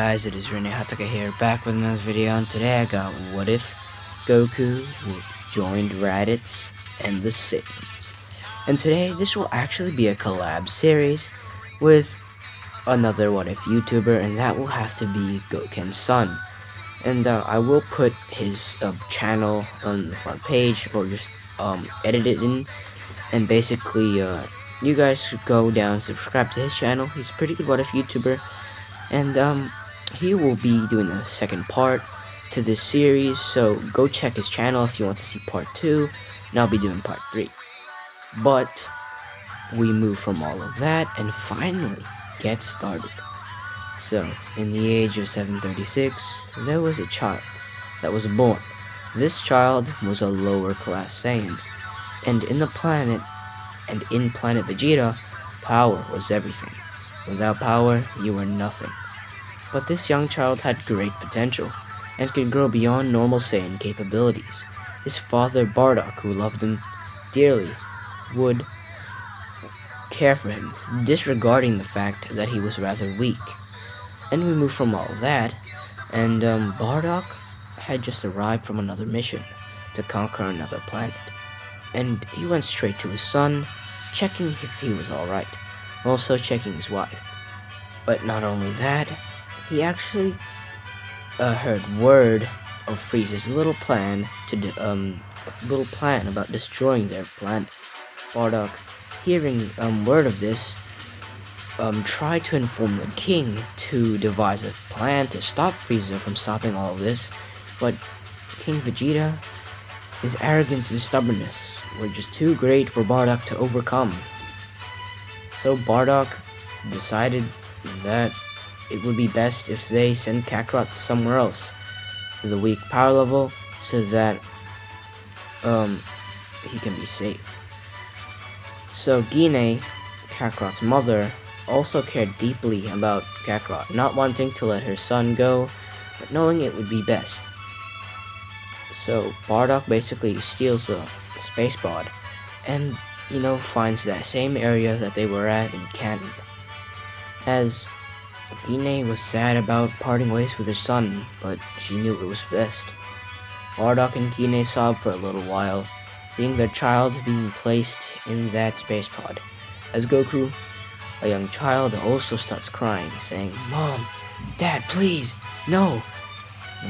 guys, it is Rinne-Hatake here, back with another video, and today I got What If Goku joined Raditz and the Saiyans. And today, this will actually be a collab series with another What If YouTuber, and that will have to be Goken's son. And I will put his channel on the front page, or just edit it in, and basically, you guys should go down, subscribe to his channel. He's a pretty good What If YouTuber. And he will be doing a second part to this series, so go check his channel if you want to see part 2, and I'll be doing part 3. But we move from all of that and finally get started. So, in the age of 736, there was a child that was born. This child was a lower class Saiyan, and in planet Vegeta, power was everything. Without power, you were nothing. But this young child had great potential, and could grow beyond normal Saiyan capabilities. His father, Bardock, who loved him dearly, would care for him, disregarding the fact that he was rather weak. And we move from all of that, and Bardock had just arrived from another mission to conquer another planet. And he went straight to his son, checking if he was alright. Also checking his wife. But not only that, he actually heard word of Frieza's little plan about destroying their planet. Bardock, hearing word of this, tried to inform the king to devise a plan to stop Frieza from stopping all of this, but King Vegeta, his arrogance and stubbornness were just too great for Bardock to overcome. So Bardock decided that it would be best if they send Kakarot somewhere else with a weak power level, so that he can be safe. So Rinne, Kakarot's mother, also cared deeply about Kakarot, not wanting to let her son go, but knowing it would be best. So Bardock basically steals the space pod and finds that same area that they were at in Canton. As Rinne was sad about parting ways with her son, but she knew it was best. Bardock and Rinne sobbed for a little while, seeing their child being placed in that space pod. As Goku, a young child, also starts crying, saying, "Mom, Dad, please, no!"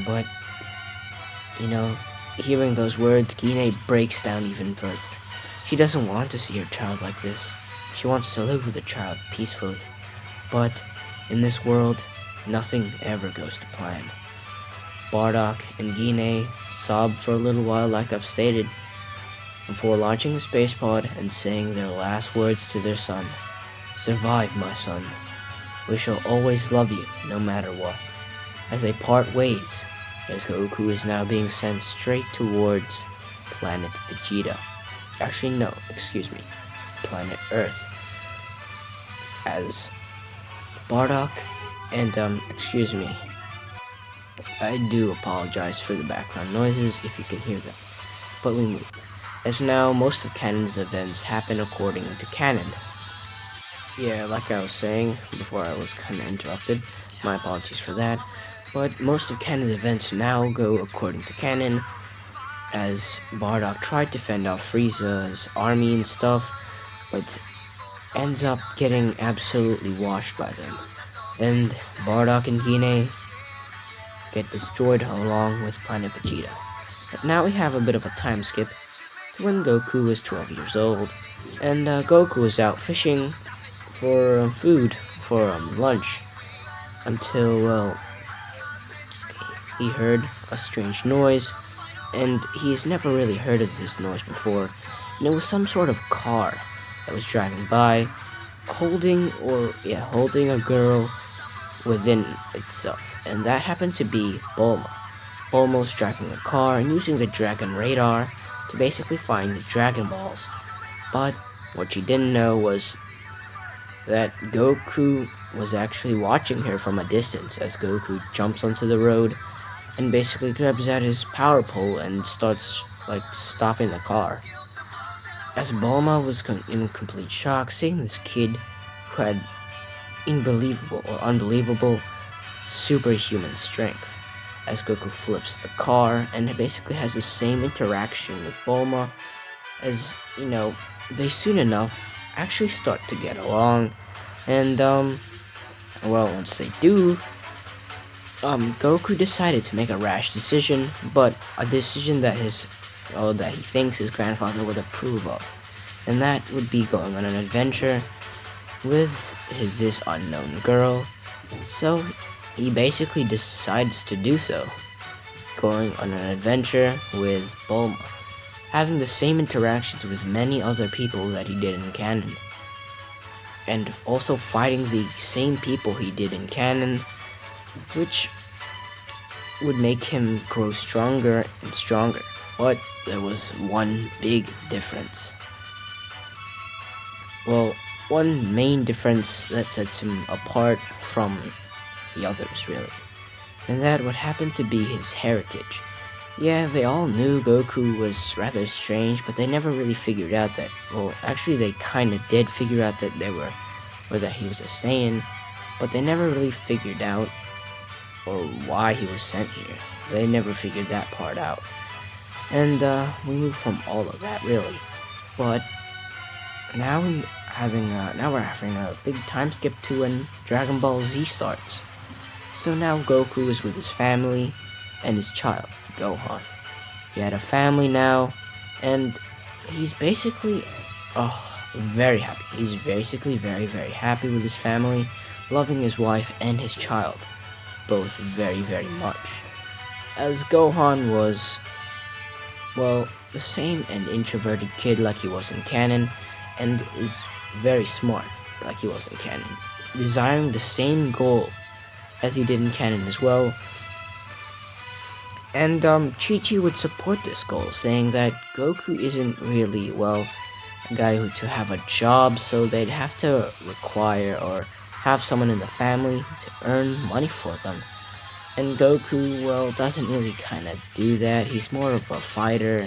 But, hearing those words, Rinne breaks down even further. She doesn't want to see her child like this. She wants to live with her child peacefully. But in this world, nothing ever goes to plan. Bardock and Rinne sobbed for a little while, like I've stated, before launching the space pod and saying their last words to their son. "Survive, my son. We shall always love you, no matter what." As they part ways, as Goku is now being sent straight towards planet Vegeta. Actually, no, excuse me, planet Earth. As Bardock and, excuse me, I do apologize for the background noises if you can hear them, but we move. As now, most of Canon's events happen according to canon. Yeah, like I was saying before I was kind of interrupted, my apologies for that, but most of Canon's events now go according to canon, as Bardock tried to fend off Frieza's army and stuff, but ends up getting absolutely washed by them. And Bardock and Rinne get destroyed along with planet Vegeta. But now we have a bit of a time skip to when Goku was 12 years old, and Goku was out fishing for food, for lunch, until, he heard a strange noise, and he's never really heard of this noise before, and it was some sort of car that was driving by, holding a girl within itself, and that happened to be Bulma. Bulma was driving the car and using the Dragon Radar to basically find the Dragon Balls, but what she didn't know was that Goku was actually watching her from a distance, as Goku jumps onto the road and basically grabs at his power pole and starts stopping the car. As Bulma was in complete shock, seeing this kid who had unbelievable superhuman strength, as Goku flips the car and it basically has the same interaction with Bulma, as they soon enough actually start to get along. And well, once they do, Goku decided to make a rash decision, but a decision that that he thinks his grandfather would approve of, and that would be going on an adventure with this unknown girl. So he basically decides to do so, going on an adventure with Bulma, having the same interactions with many other people that he did in canon, and also fighting the same people he did in canon, which would make him grow stronger and stronger. But there was one big difference. Well, one main difference that sets him apart from the others, really, and that would happen to be his heritage. Yeah, they all knew Goku was rather strange, but they never really figured out that, well, actually they kinda did figure out that that he was a Saiyan, but they never really figured out or why he was sent here. They never figured that part out. And we move from all of that, really. But now we're having a big time skip to when Dragon Ball Z starts. So now Goku is with his family and his child, Gohan. He had a family now, and he's basically very happy. He's basically very, very happy with his family, loving his wife and his child, both very, very much. As Gohan was, well, the same an introverted kid like he was in canon, and is very smart like he was in canon, desiring the same goal as he did in canon as well. And Chi-Chi would support this goal, saying that Goku isn't really, well, a guy to have a job, so they'd have to require or have someone in the family to earn money for them. And Goku, well, doesn't really kind of do that. He's more of a fighter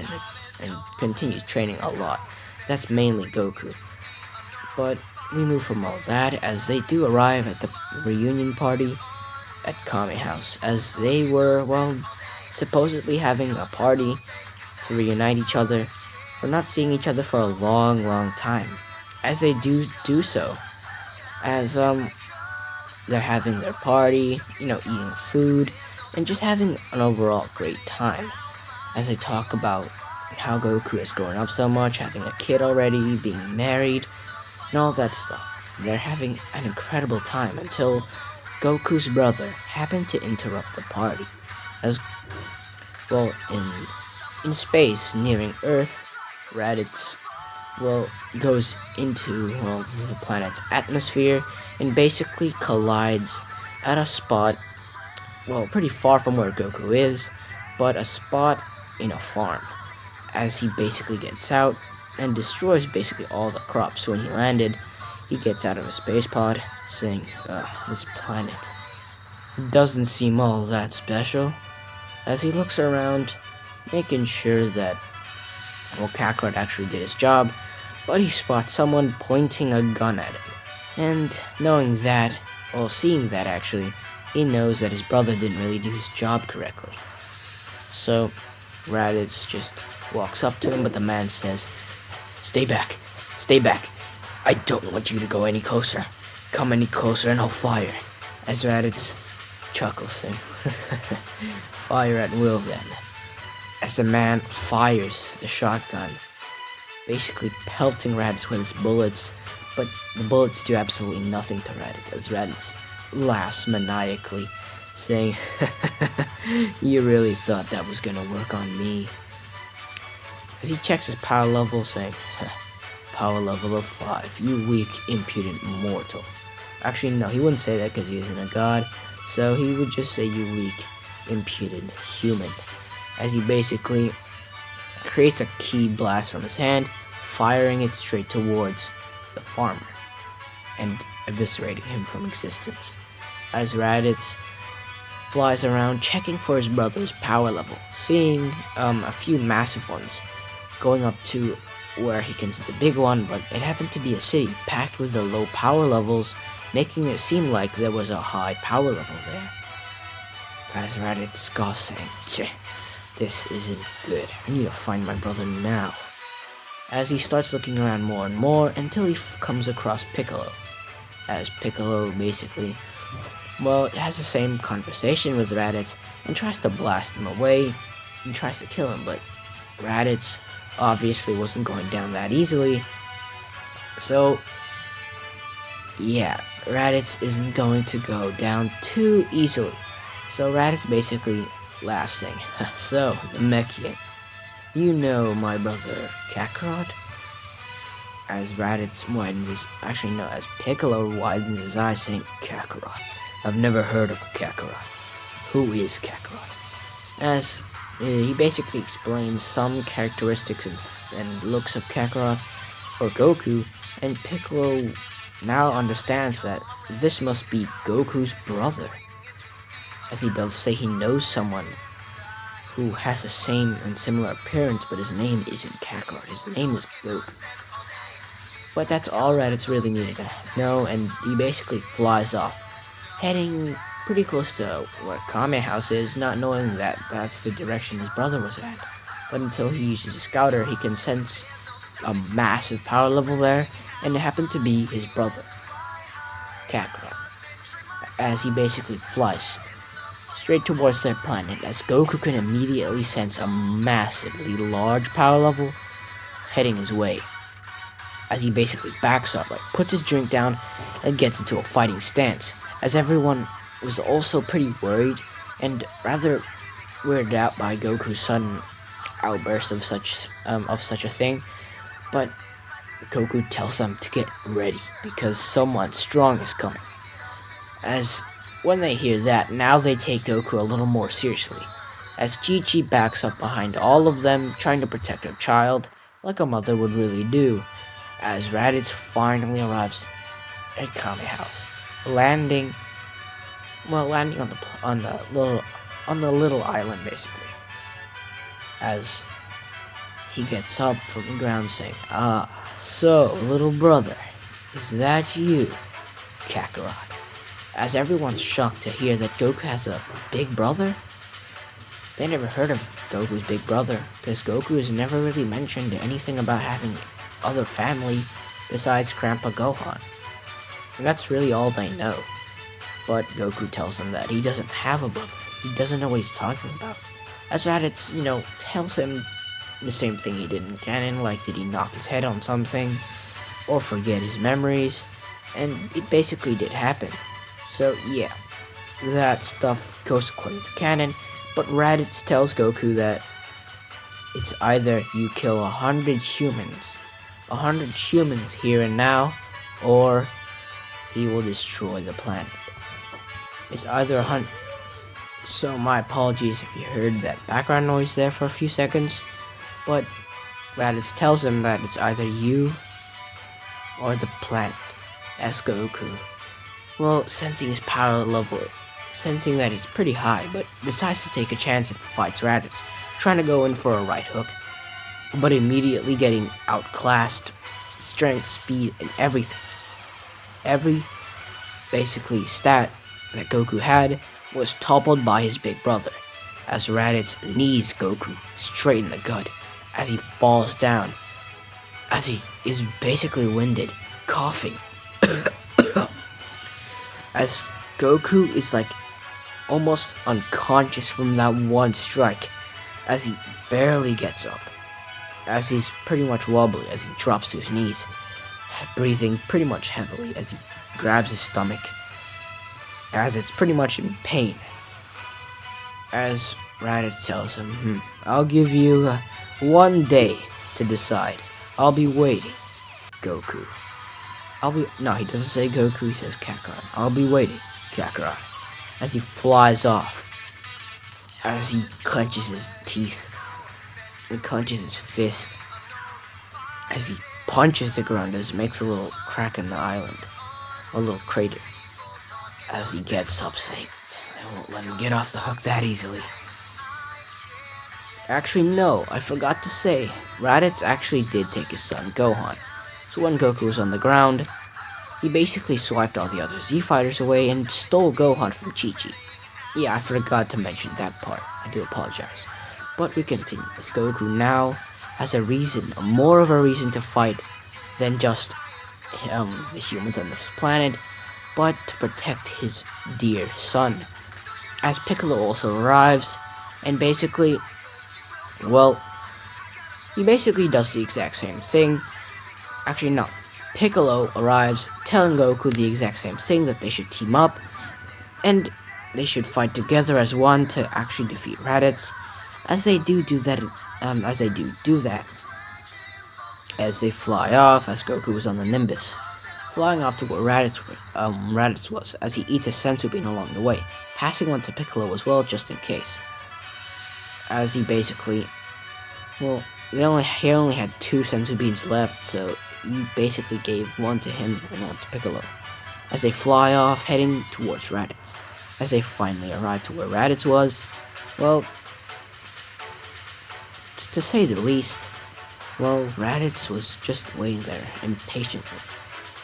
and continues training a lot. That's mainly Goku. But we move from all that as they do arrive at the reunion party at Kame House, as they were, well, supposedly having a party to reunite each other for not seeing each other for a long, long time. As they do so, as they're having their party, eating food, and just having an overall great time. As they talk about how Goku has grown up so much, having a kid already, being married, and all that stuff. They're having an incredible time until Goku's brother happened to interrupt the party. As, well, in space, nearing Earth, Raditz, well, goes into, well, the planet's atmosphere and basically collides at a spot, well, pretty far from where Goku is, but a spot in a farm, as he basically gets out and destroys basically all the crops. When he landed, he gets out of a space pod, saying, this planet doesn't seem all that special, as he looks around, making sure that, well, Kakarot actually did his job, but he spots someone pointing a gun at him. And knowing that, well, seeing that actually, he knows that his brother didn't really do his job correctly. So Raditz just walks up to him, but the man says, stay back, I don't want you to go any closer. Come any closer and I'll fire. As Raditz chuckles him. Fire at will then. As the man fires the shotgun, basically pelting Raditz with his bullets, but the bullets do absolutely nothing to Raditz, as Raditz laughs maniacally, saying, you really thought that was gonna work on me. As he checks his power level, saying, power level of 5, you weak, impudent mortal. Actually, no, he wouldn't say that because he isn't a god, so he would just say, you weak, impudent human. As he basically creates a ki blast from his hand, firing it straight towards the farmer, and eviscerating him from existence. As Raditz flies around checking for his brother's power level, seeing a few massive ones going up to where he can see the big one, but it happened to be a city packed with the low power levels, making it seem like there was a high power level there. as Raditz scoffs, saying, "Tch, this isn't good. I need to find my brother now." As he starts looking around more and more until he comes across Piccolo. As Piccolo basically, well, has the same conversation with Raditz and tries to blast him away and tries to kill him, but Raditz obviously wasn't going down that easily. So, yeah, Raditz isn't going to go down too easily. So Raditz basically laughs, saying, "So, Namekian, you know my brother Kakarot?" As Raditz widens his, actually no, as Piccolo widens his eyes, saying, "Kakarot? I've never heard of a Kakarot. Who is Kakarot?" As he basically explains some characteristics and looks of Kakarot or Goku, and Piccolo now understands that this must be Goku's brother, as he does say he knows someone who has the same and similar appearance, but his name isn't Kakarot, his name is Goku. But that's all Raditz really needed to know, and he basically flies off, heading pretty close to where Kame House is, not knowing that that's the direction his brother was at. But until he uses his scouter, he can sense a massive power level there, and it happened to be his brother, Kakarot, as he basically flies straight towards their planet, as Goku can immediately sense a massively large power level heading his way. As he basically backs up, like puts his drink down, and gets into a fighting stance, as everyone was also pretty worried and rather weirded out by Goku's sudden outburst of such a thing. But Goku tells them to get ready because someone strong is coming. As when they hear that, now they take Goku a little more seriously, as Chi-Chi backs up behind all of them, trying to protect her child, like a mother would really do, as Raditz finally arrives at Kame House, landing on the little island basically. As he gets up from the ground, saying, "Ah, so little brother, is that you, Kakarot?" As everyone's shocked to hear that Goku has a big brother. They never heard of Goku's big brother, because Goku has never really mentioned anything about having other family besides Grandpa Gohan. And that's really all they know. But Goku tells them that he doesn't have a brother. He doesn't know what he's talking about. As Raditz, tells him the same thing he did in canon, like did he knock his head on something, or forget his memories, and it basically did happen. So yeah, that stuff goes according to canon, but Raditz tells Goku that it's either you kill 100 humans here and now, or he will destroy the planet. It's either 100. So my apologies if you heard that background noise there for a few seconds, but Raditz tells him that it's either you or the planet, as Goku, well, sensing his power level, sensing that it's pretty high, but decides to take a chance and fights Raditz, trying to go in for a right hook, but immediately getting outclassed, strength, speed, and everything. Every basically stat that Goku had was toppled by his big brother, as Raditz knees Goku straight in the gut as he falls down, as he is basically winded, coughing. As Goku is like almost unconscious from that one strike, as he barely gets up, as he's pretty much wobbly as he drops to his knees, breathing pretty much heavily as he grabs his stomach, as it's pretty much in pain. As Raditz tells him, "I'll give you 1 day to decide. I'll be waiting, Goku." No, he doesn't say Goku, he says Kakarot. "I'll be waiting, Kakarot." As he flies off, as he clenches his teeth, and clenches his fist, as he punches the ground, as it makes a little crack in the island, a little crater. As he gets up, saying, "I won't let him get off the hook that easily." Actually, no, I forgot to say, Raditz actually did take his son, Gohan. So when Goku was on the ground, he basically swiped all the other Z-Fighters away and stole Gohan from Chi-Chi. Yeah, I forgot to mention that part. I do apologize. But we continue, as Goku now has a reason, more of a reason to fight than just the humans on this planet, but to protect his dear son. As Piccolo also arrives, and basically, well, he basically does the exact same thing. Actually, no. Piccolo arrives, telling Goku the exact same thing, that they should team up, and they should fight together as one to actually defeat Raditz. As they do that, as they fly off, as Goku was on the Nimbus, flying off to where Raditz was, as he eats a senzu bean along the way, passing one to Piccolo as well, just in case. As he basically, well, he only had 2 senzu beans left, so he basically gave one to him and one to Piccolo. As they fly off, heading towards Raditz. As they finally arrive to where Raditz was, well, to say the least, well, Raditz was just waiting there, impatiently,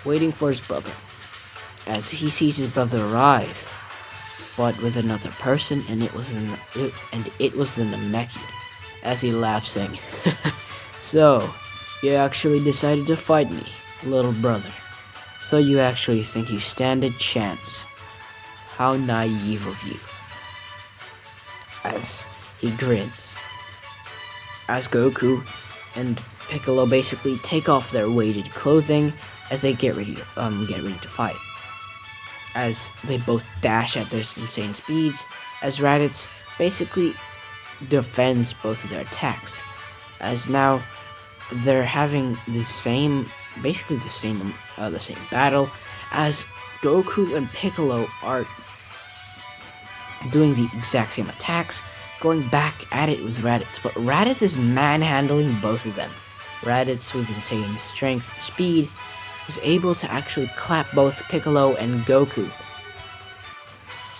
waiting for his brother. As he sees his brother arrive, but with another person, and it was the Namekian. As he laughs, saying, "So, you actually decided to fight me, little brother. So you actually think you stand a chance? How naive of you." As he grins. As Goku and Piccolo basically take off their weighted clothing as they get ready to fight. As they both dash at their insane speeds, as Raditz basically defends both of their attacks. As now they're having the same battle, as Goku and Piccolo are doing the exact same attacks, going back at it with Raditz, but Raditz is manhandling both of them. Raditz, with insane strength and speed, was able to actually clap both Piccolo and Goku.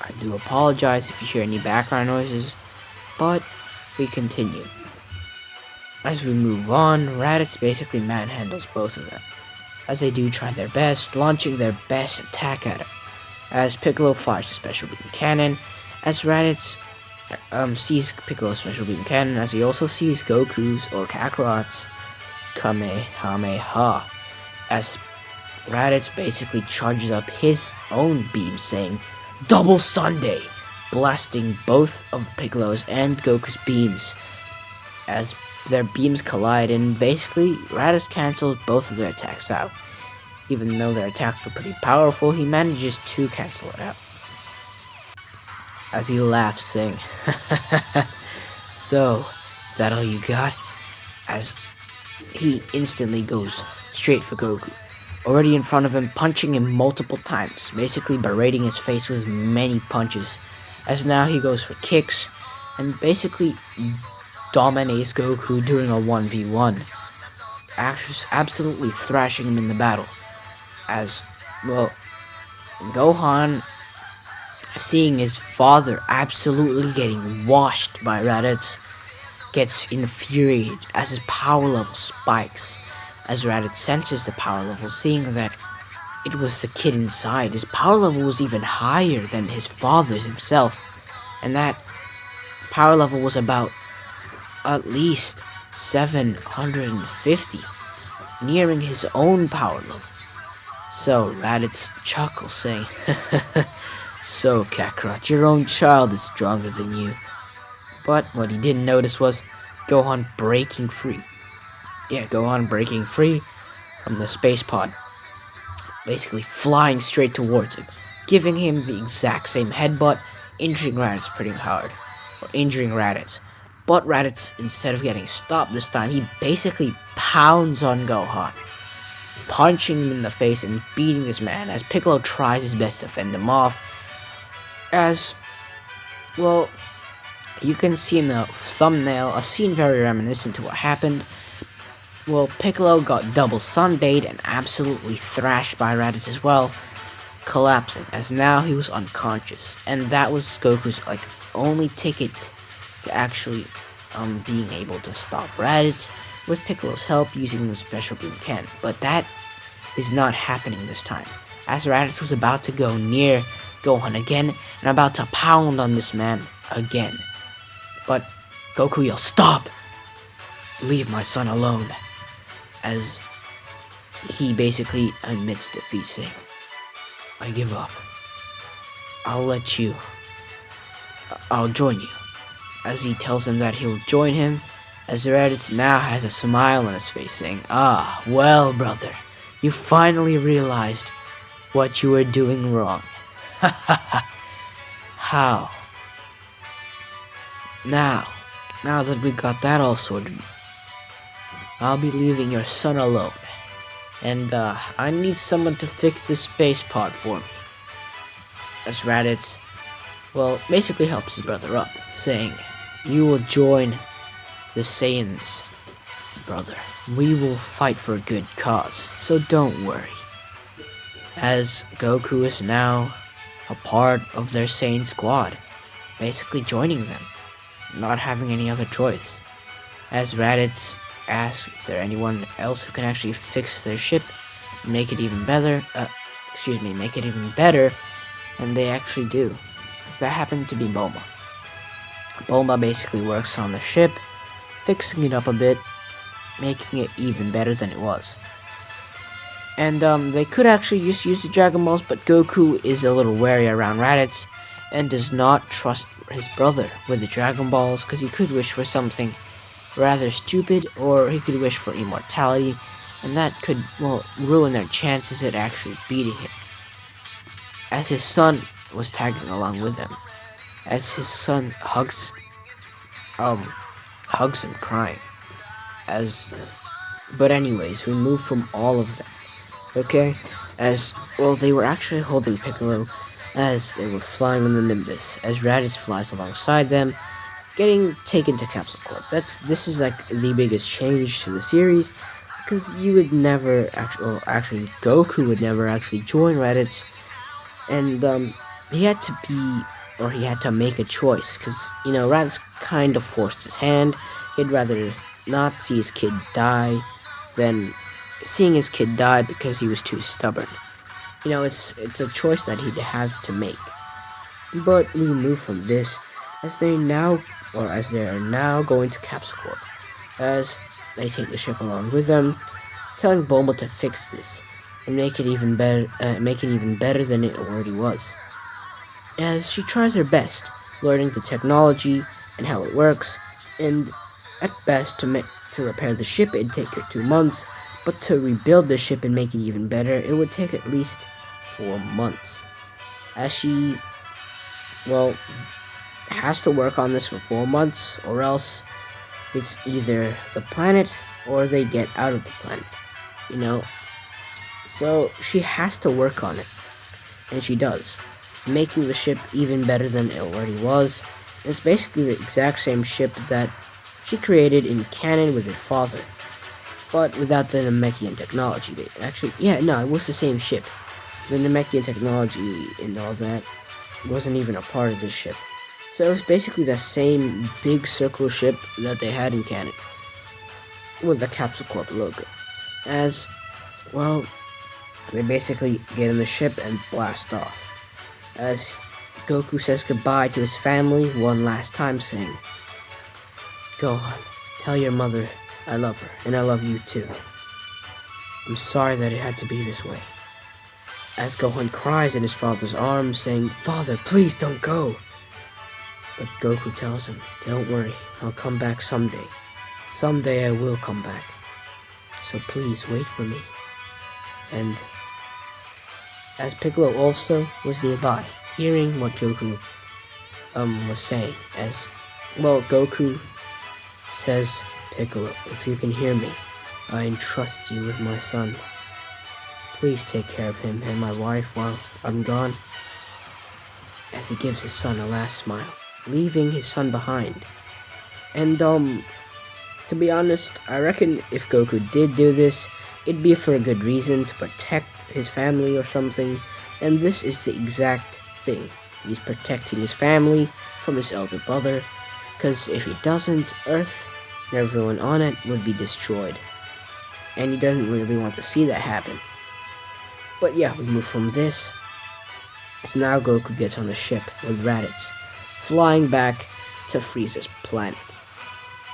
I do apologize if you hear any background noises, but we continue. As we move on, Raditz basically manhandles both of them, as they do try their best, launching their best attack at him. As Piccolo fires a special beam cannon, as Raditz sees Piccolo's special beam cannon, as he also sees Goku's or Kakarot's Kamehameha, as Raditz basically charges up his own beam, saying, "Double Sunday!" blasting both of Piccolo's and Goku's beams, as their beams collide, and basically Raditz cancels both of their attacks out. Even though their attacks were pretty powerful, he manages to cancel it out. As he laughs, saying, "So, is that all you got?" As he instantly goes straight for Goku, already in front of him, punching him multiple times, basically berating his face with many punches. As now he goes for kicks, and basically dominates Goku during a 1v1, absolutely thrashing him in the battle. As, well, Gohan, seeing his father absolutely getting washed by Raditz, gets infuriated as his power level spikes. As Raditz senses the power level, seeing that it was the kid inside, his power level was even higher than his father's himself, and that power level was about at least 750, nearing his own power level. So Raditz chuckles, saying, "So, Kakarot, your own child is stronger than you." But what he didn't notice was Gohan breaking free. Gohan breaking free from the space pod, basically flying straight towards him, giving him the exact same headbutt, injuring Raditz pretty hard, But Raditz, instead of getting stopped this time, he basically pounds on Gohan, punching him in the face and beating this man, as Piccolo tries his best to fend him off. As, well, you can see in the thumbnail a scene very reminiscent to what happened. Well, Piccolo got double Sundayed and absolutely thrashed by Raditz as well, collapsing, as now he was unconscious, and that was Goku's only ticket to actually being able to stop Raditz with Piccolo's help using the special beam cannon. But that is not happening this time. As Raditz was about to go near Gohan again and about to pound on this man again. But Goku yells, "Stop! Leave my son alone," as he basically admits defeat, saying, "I give up. I'll join you," as he tells him that he'll join him, as Raditz now has a smile on his face, saying, "Ah, well, brother, you finally realized what you were doing wrong." Ha ha ha. How? Now that we got that all sorted, I'll be leaving your son alone. And I need someone to fix this space pod for me. As Raditz, well, basically helps his brother up, saying, "You will join the Saiyans, brother. We will fight for a good cause, so don't worry." As Goku is now a part of their Saiyan squad, basically joining them, not having any other choice. As Raditz asks if there's anyone else who can actually fix their ship and make it even better, and they actually do. That happened to be Bulma. Bulma basically works on the ship, fixing it up a bit, making it even better than it was. And they could actually just use the Dragon Balls, but Goku is a little wary around Raditz and does not trust his brother with the Dragon Balls, because he could wish for something rather stupid, or he could wish for immortality, and that could, well, ruin their chances at actually beating him. As his son was tagging along with him, as his son hugs him crying. But anyways, we move from all of that, okay? As, well, they were actually holding Piccolo as they were flying on the Nimbus, as Raditz flies alongside them, getting taken to Capsule Corp. This is like the biggest change to the series, because you would never actually Goku would never actually join Raditz, and he had to make a choice, because Raditz kind of forced his hand. He'd rather not see his kid die than seeing his kid die because he was too stubborn. It's a choice that he'd have to make. But we move from this as they are now going to Capsule Corp, as they take the ship along with them, telling Bulma to fix this and make it even better than it already was. As she tries her best, learning the technology and how it works, and at best to repair the ship it'd take her 2 months, but to rebuild the ship and make it even better, it would take at least 4 months. As she, well, has to work on this for 4 months, or else it's either the planet or they get out of the planet, So she has to work on it, and she does, making the ship even better than it already was. It's basically the exact same ship that she created in canon with her father, but without the Namekian technology. It was the same ship. The Namekian technology and all that wasn't even a part of this ship. So it was basically the same big circle ship that they had in canon, with the Capsule Corp logo. As, well, they basically get in the ship and blast off, as Goku says goodbye to his family one last time, saying, "Gohan, tell your mother I love her, and I love you too. I'm sorry that it had to be this way." As Gohan cries in his father's arms, saying, "Father, please don't go." But Goku tells him, "Don't worry, I'll come back someday. Someday I will come back. So please wait for me." And as Piccolo also was nearby, hearing what Goku was saying, as, well, Goku says, "Piccolo, if you can hear me, I entrust you with my son. Please take care of him and my wife while I'm gone." As he gives his son a last smile, leaving his son behind. And to be honest, I reckon if Goku did do this, it'd be for a good reason, to protect his family or something. And this is the exact thing. He's protecting his family from his elder brother, because if he doesn't, Earth and everyone on it would be destroyed. And he doesn't really want to see that happen. But yeah, we move from this, So now Goku gets on the ship with Raditz, flying back to Frieza's planet,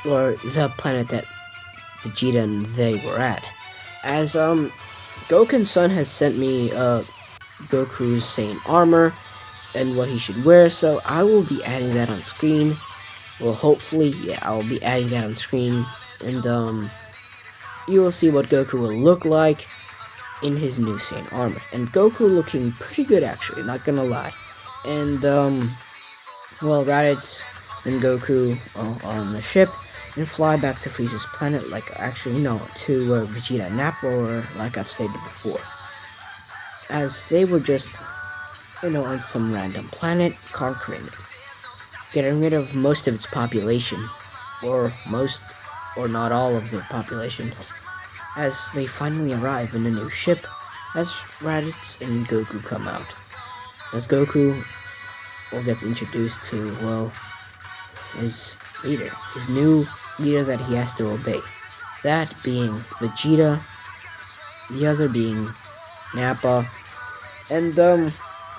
or the planet that Vegeta and they were at. As Goku's son has sent me Goku's Saiyan armor and what he should wear, so I will be adding that on screen. Well, hopefully, yeah, I'll be adding that on screen, and you will see what Goku will look like in his new Saiyan armor. And Goku looking pretty good, actually, not gonna lie. And well, Raditz and Goku are on the ship and fly back to Frieza's planet, like, actually, no, to Vegeta and Nappa, or like I've stated before. As they were just, on some random planet, conquering it, getting rid of most of its population, or not all of their population, as they finally arrive in a new ship, as Raditz and Goku come out. As Goku gets introduced to, well, his leader, his new leader that he has to obey. That being Vegeta, the other being Nappa, and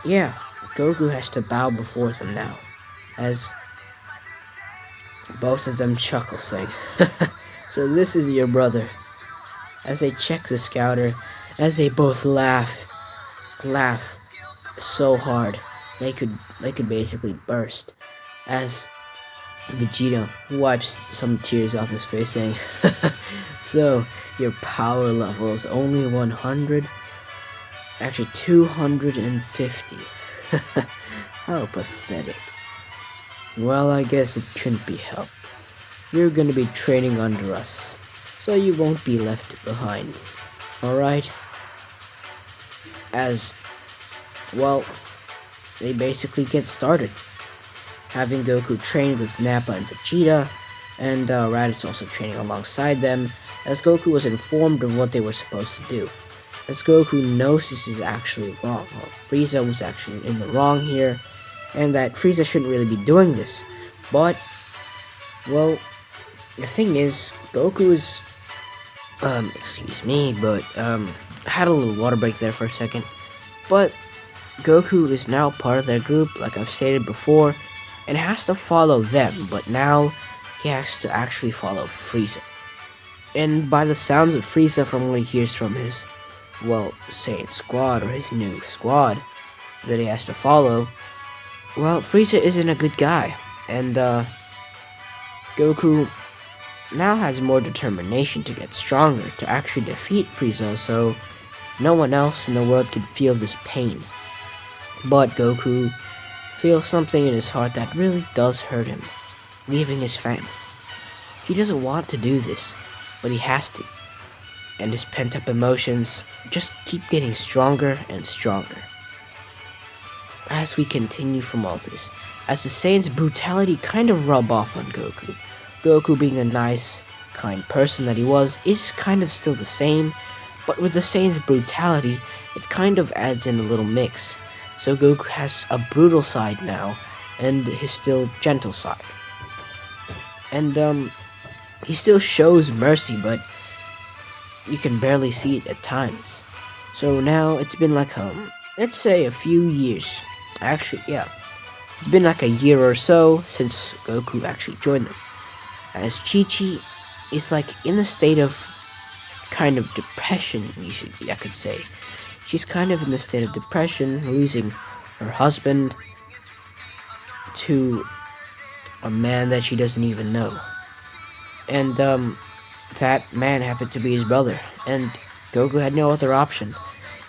yeah, Goku has to bow before them now, as both of them chuckle, saying, "So this is your brother." As they check the scouter, as they both laugh so hard they could basically burst, as Vegeta wipes some tears off his face, saying, "So your power level is only 100? Actually 250. How pathetic. Well, I guess it couldn't be helped. You're gonna be training under us, so you won't be left behind. Alright?" As, well, they basically get started, having Goku train with Nappa and Vegeta, and Raditz also training alongside them, as Goku was informed of what they were supposed to do. As Goku knows this is actually wrong. Well, Frieza was actually in the wrong here, and that Frieza shouldn't really be doing this. But, well, the thing is, Goku's, excuse me, but, I had a little water break there for a second. But Goku is now part of their group, like I've stated before, and has to follow them, but now he has to actually follow Frieza. And by the sounds of Frieza, from what he hears from his, well, Saiyan squad, or his new squad that he has to follow, well, Frieza isn't a good guy, and Goku now has more determination to get stronger, to actually defeat Frieza, so no one else in the world could feel this pain. But Goku feels something in his heart that really does hurt him, leaving his family. He doesn't want to do this, but he has to, and his pent-up emotions just keep getting stronger and stronger. As we continue from all this, as the Saiyan's brutality kind of rub off on Goku, Goku, being a nice, kind person that he was, is kind of still the same, but with the Saiyan's brutality, it kind of adds in a little mix. So Goku has a brutal side now, and his still gentle side. And he still shows mercy, but you can barely see it at times. So now it's been like, let's say a few years. Actually, yeah. It's been like a year or so since Goku actually joined them. As Chi-Chi is like in a state of kind of depression, I could say. She's kind of in a state of depression, losing her husband to a man that she doesn't even know. And that man happened to be his brother, and Goku had no other option.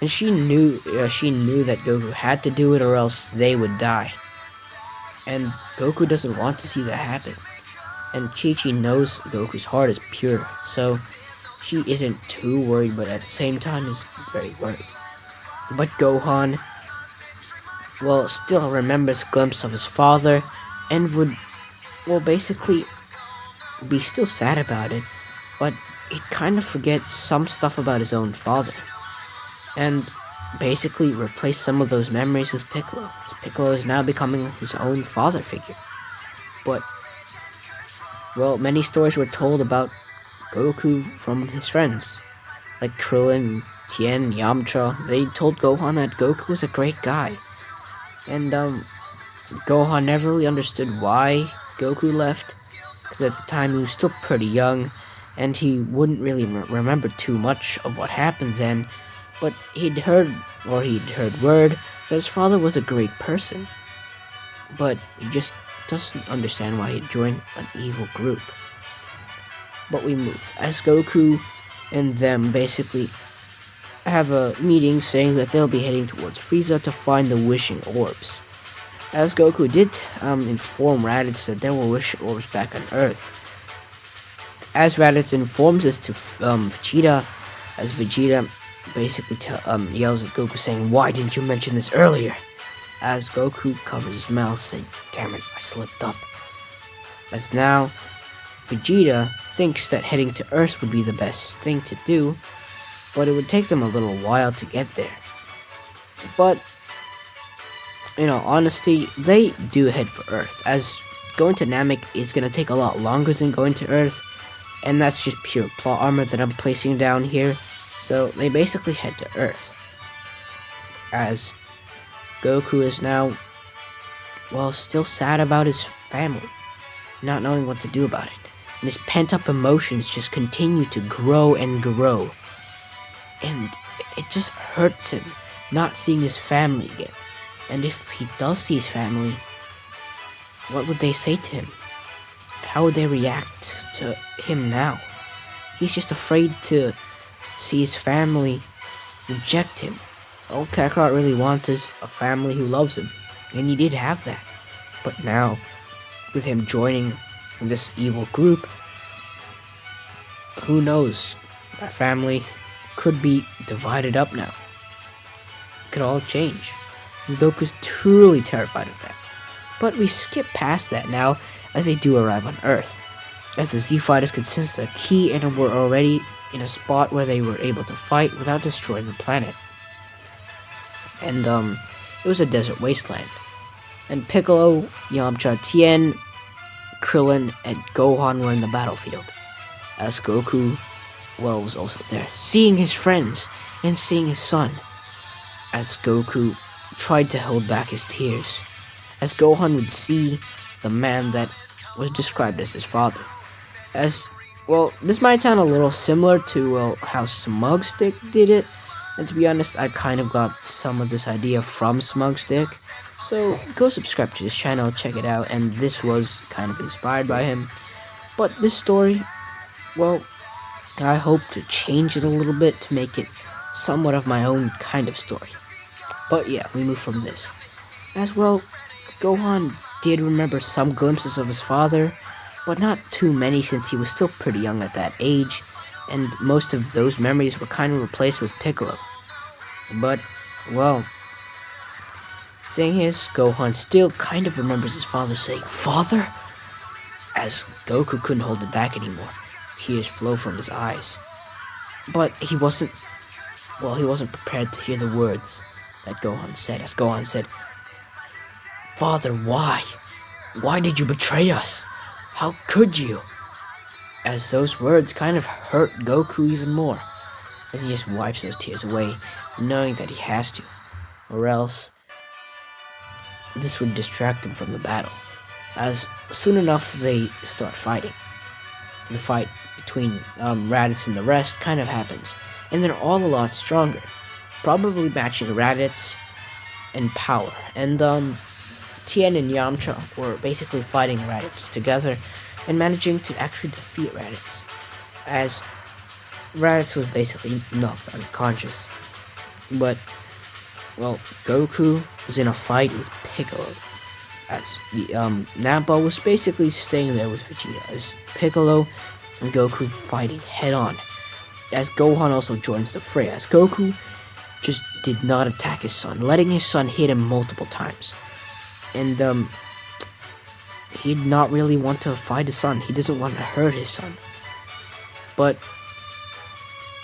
And she knew that Goku had to do it, or else they would die. And Goku doesn't want to see that happen. And Chi-Chi knows Goku's heart is pure, so she isn't too worried, but at the same time is very worried. But Gohan, well, still remembers a glimpse of his father, and would, well, basically be still sad about it, but he kind of forgets some stuff about his own father, and basically replace some of those memories with Piccolo, as Piccolo is now becoming his own father figure. But, well, many stories were told about Goku from his friends, like Krillin, Tien, Yamcha. They told Gohan that Goku was a great guy, And Gohan never really understood why Goku left, because at the time he was still pretty young, and he wouldn't really remember too much of what happened then. But he'd heard word that his father was a great person, but he just doesn't understand why he'd joined an evil group. But we move as Goku and them basically have a meeting saying that they'll be heading towards Frieza to find the wishing orbs. As Goku did inform Raditz that there were wishing orbs back on Earth. As Raditz informs this to Vegeta, as Vegeta basically yells at Goku saying, "Why didn't you mention this earlier?" As Goku covers his mouth saying, "Damn it, I slipped up." As now, Vegeta thinks that heading to Earth would be the best thing to do, but it would take them a little while to get there. But, in all honesty, they do head for Earth, as going to Namek is going to take a lot longer than going to Earth, and that's just pure plot armor that I'm placing down here, so they basically head to Earth. As Goku is now, well, still sad about his family, not knowing what to do about it, and his pent-up emotions just continue to grow and grow. And it just hurts him not seeing his family again. And if he does see his family, what would they say to him? How would they react to him now? He's just afraid to see his family reject him. All Kakarot really wants is a family who loves him, and he did have that. But now, with him joining this evil group, who knows? That family could be divided up now. It could all change. And Goku's truly terrified of that. But we skip past that now as they do arrive on Earth, as the Z Fighters could sense their ki and were already in a spot where they were able to fight without destroying the planet. And it was a desert wasteland. And Piccolo, Yamcha, Tien, Krillin, and Gohan were in the battlefield, as Goku, well, was also there, seeing his friends and seeing his son, as Goku tried to hold back his tears, as Gohan would see the man that was described as his father. As, well, this might sound a little similar to, well, how Smugstick did it, and to be honest, I kind of got some of this idea from Smugstick, so go subscribe to this channel, check it out, and this was kind of inspired by him. But this story, well, I hope to change it a little bit to make it somewhat of my own kind of story. But yeah, we move from this. As well, Gohan did remember some glimpses of his father, but not too many since he was still pretty young at that age, and most of those memories were kind of replaced with Piccolo. But, well, thing is, Gohan still kind of remembers his father saying, "Father?" As Goku couldn't hold it back anymore. Tears flow from his eyes. But he wasn't prepared to hear the words that Gohan said, as Gohan said, "Father, why? Why did you betray us? How could you?" As those words kind of hurt Goku even more, as he just wipes those tears away, knowing that he has to, or else this would distract him from the battle. As soon enough they start fighting. The fight between Raditz and the rest kind of happens, and they're all a lot stronger, probably matching Raditz in power. And Tien and Yamcha were basically fighting Raditz together and managing to actually defeat Raditz, as Raditz was basically knocked unconscious. But, well, Goku was in a fight with Piccolo, as Nappa was basically staying there with Vegeta, as Piccolo and Goku fighting head-on, as Gohan also joins the fray, as Goku just did not attack his son, letting his son hit him multiple times. And he did not really want to fight his son. He doesn't want to hurt his son. But,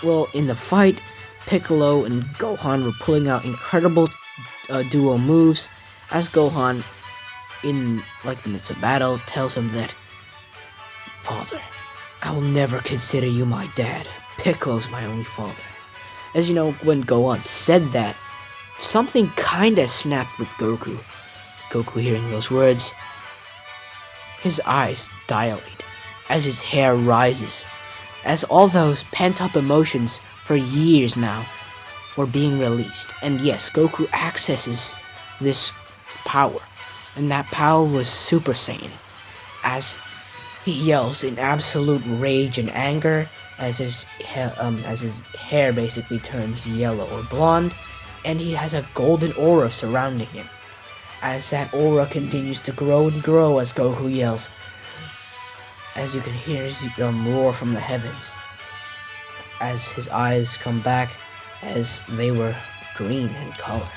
well, in the fight, Piccolo and Gohan were pulling out incredible duo moves, as Gohan, in like the midst of battle, tells him that, "Father, I will never consider you my dad. Piccolo's my only father." As you know, when Gohan said that, something kinda snapped with Goku. Goku, hearing those words, his eyes dilate as his hair rises, as all those pent-up emotions for years now were being released. And yes, Goku accesses this power, and that power was Super Saiyan, as he yells in absolute rage and anger as his hair basically turns yellow or blonde, and he has a golden aura surrounding him. As that aura continues to grow and grow as Goku yells, as you can hear his roar from the heavens, as his eyes come back as they were green in color,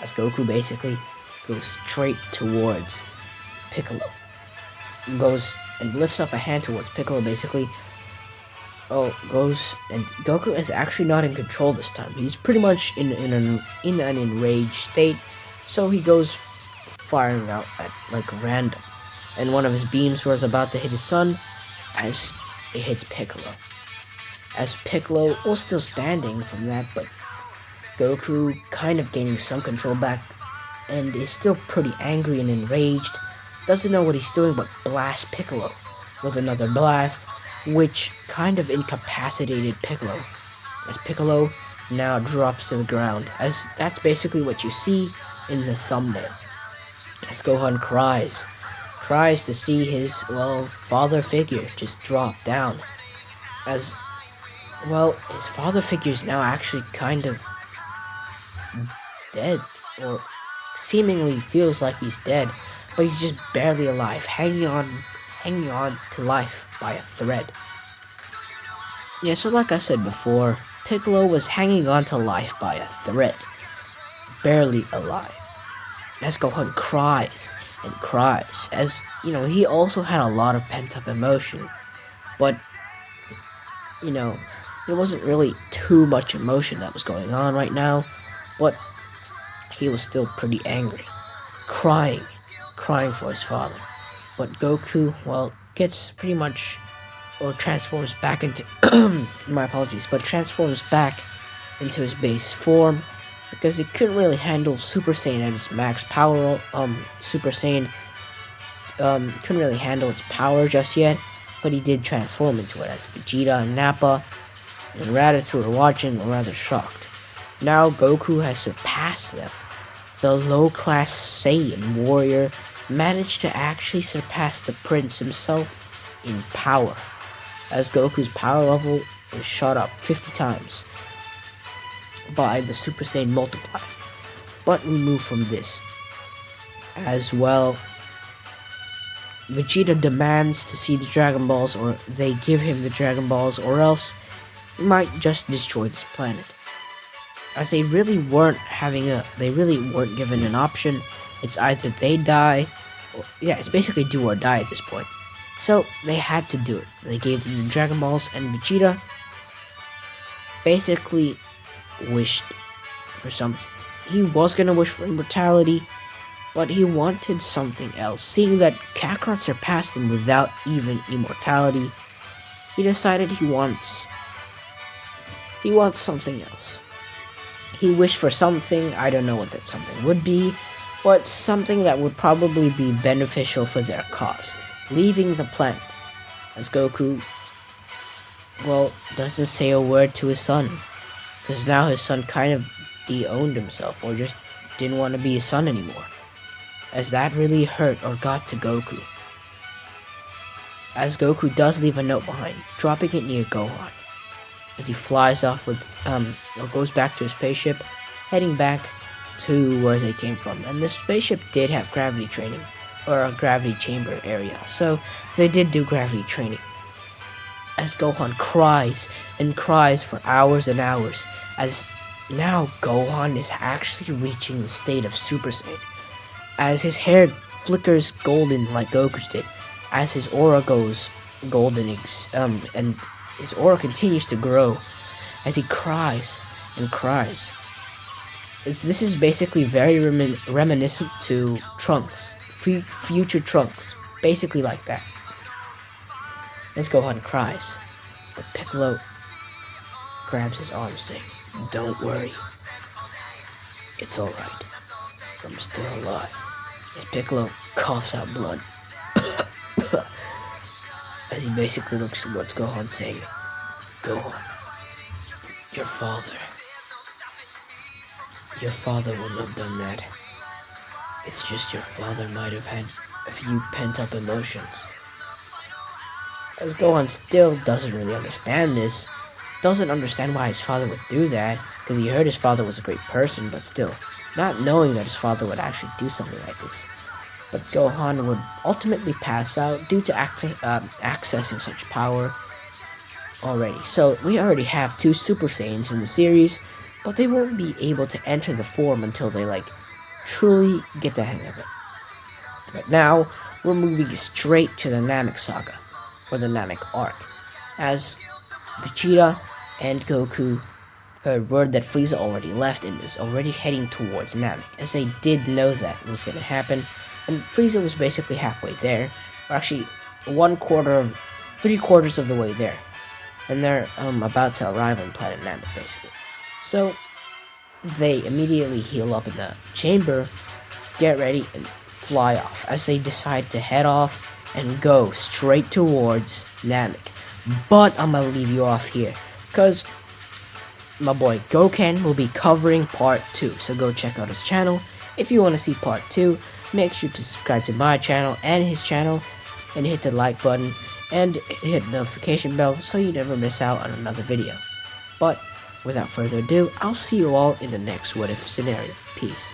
as Goku basically goes straight towards Piccolo, goes and lifts up a hand towards Piccolo, basically. Goes, and Goku is actually not in control this time. He's pretty much in an enraged state, so he goes firing out at like random, and one of his beams was about to hit his son as it hits Piccolo. As Piccolo was still standing from that, but Goku kind of gaining some control back and is still pretty angry and enraged, doesn't know what he's doing but blast Piccolo with another blast, which kind of incapacitated Piccolo, as Piccolo now drops to the ground, as that's basically what you see in the thumbnail. As Gohan cries to see his, father figure just drop down, as, his father figure is now actually kind of dead, or seemingly feels like he's dead, but he's just barely alive, hanging on to life by a thread. Yeah, so like I said before, Piccolo was hanging on to life by a thread, barely alive. As Gohan cries and cries, as, he also had a lot of pent-up emotion, but, there wasn't really too much emotion that was going on right now, but he was still pretty angry, crying for his father. But Goku, gets pretty much, or transforms back into, transforms back into his base form, because he couldn't really handle Super Saiyan at its max power. Super Saiyan couldn't really handle its power just yet, but he did transform into it, as Vegeta and Nappa and Raditz, who were watching, were rather shocked. Now Goku has surpassed them. The low-class Saiyan warrior managed to actually surpass the prince himself in power, as Goku's power level is shot up 50 times by the Super Saiyan multiplier. But we move from this. As well, Vegeta demands to see the Dragon Balls, or they give him the Dragon Balls, or else he might just destroy this planet. As they really weren't given an option. It's either they die, it's basically do or die at this point. So they had to do it. They gave him the Dragon Balls, and Vegeta basically wished for something. He was gonna wish for immortality, but he wanted something else. Seeing that Kakarot surpassed him without even immortality, he decided he wants something else. He wished for something, I don't know what that something would be, but something that would probably be beneficial for their cause, leaving the planet. As Goku, doesn't say a word to his son, because now his son kind of de-owned himself, or just didn't want to be his son anymore, as that really hurt or got to Goku. As Goku does leave a note behind, dropping it near Gohan, as he flies off with, or goes back to his spaceship, heading back to where they came from. And this spaceship did have gravity training, or a gravity chamber area, so they did do gravity training. As Gohan cries and cries for hours and hours, as now Gohan is actually reaching the state of Super Saiyan, as his hair flickers golden like Goku's did, as his aura goes golden, and his aura continues to grow, as he cries and cries. This is basically very reminiscent to Trunks, future Trunks, basically like that. As Gohan cries, but Piccolo grabs his arm saying, "Don't worry." It's alright. I'm still alive. As Piccolo coughs out blood. As he basically looks towards Gohan saying, Gohan, your father. Your father wouldn't have done that. It's just your father might have had a few pent-up emotions. As Gohan still doesn't really understand this, doesn't understand why his father would do that, because he heard his father was a great person, but still, not knowing that his father would actually do something like this. But Gohan would ultimately pass out due to accessing such power already. So we already have 2 Super Saiyans in the series, but they won't be able to enter the form until they truly get the hang of it. But now we're moving straight to the Namek saga, or the Namek arc, as Vegeta and Goku heard word that Frieza already left and is already heading towards Namek, as they did know that was going to happen, and Frieza was basically halfway there, or actually 3/4 of the way there, and they're about to arrive on planet Namek, basically. So they immediately heal up in the chamber, get ready, and fly off, as they decide to head off and go straight towards Namek. But I'm gonna leave you off here, because my boy Goken will be covering part 2, so go check out his channel. If you want to see part 2, make sure to subscribe to my channel and his channel, and hit the like button, and hit the notification bell so you never miss out on another video. But without further ado, I'll see you all in the next What If scenario. Peace.